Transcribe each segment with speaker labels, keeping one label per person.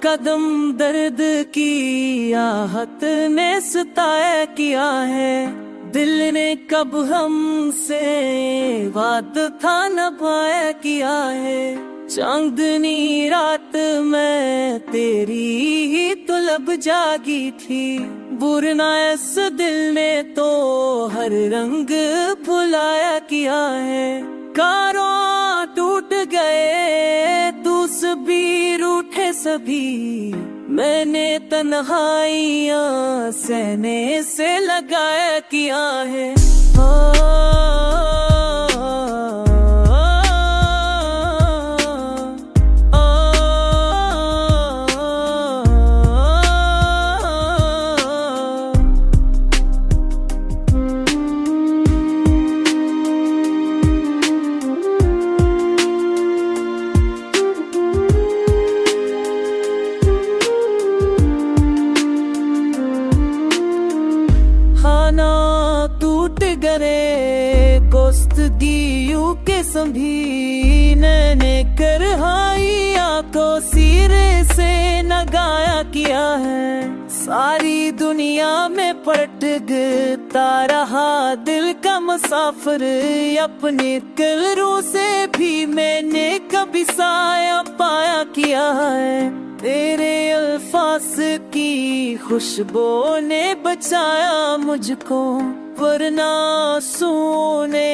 Speaker 1: कदम दर्द की आहट ने सताया किया है। दिल ने कब हमसे वादा था निभाया किया है। चांदनी रात में तेरी ही तलब जागी थी। बुरना इस दिल ने तो हर रंग भुलाया किया है। कारों टूट गए तू सभी रूठे सभी। मैंने तन्हाइयां सहने से लगाया किया है। टूट गए गोश्तगियों के संभी। मैंने करहाइया को सिरे से नगाया किया है। सारी दुनिया में पटकता रहा दिल का मुसाफिर। अपने कलरों से भी मैंने कभी साया पाया किया है। तेरे अल्फाज की खुशबू ने बचाया मुझको, वरना सोने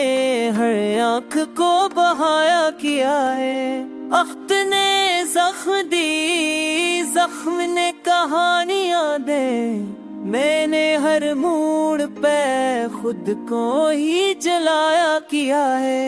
Speaker 1: हर आँख को बहाया किया है। वक्त ने जख्म दी, जख्म ने कहानियां दे। मैंने हर मोड़ पे खुद को ही जलाया किया है।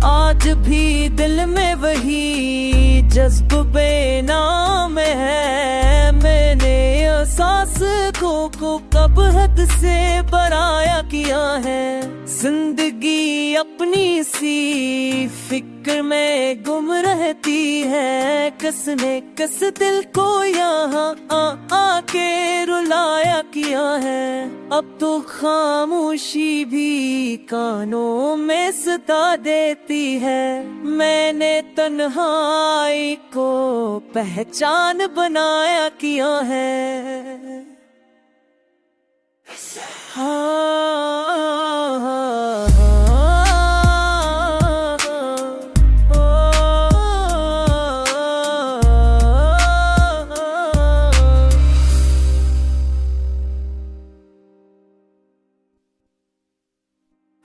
Speaker 1: आज भी दिल में वही जज्ब बेनाम है। मैंने एहसास को कब हद से बराया किया है। जिंदगी अपनी सी फिक्र में गुम रहती है। किसने किस दिल को यहाँ आके रुलाया किया है। अब तो खामोशी भी कानों में सता देती है। मैंने तन्हाई को पहचान बनाया किया है।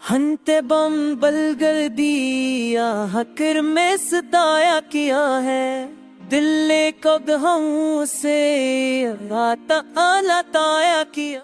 Speaker 1: हंते बम बलगर दिया हकर में सताया किया है। दिल ने कब हमसे आता आला ताया किया।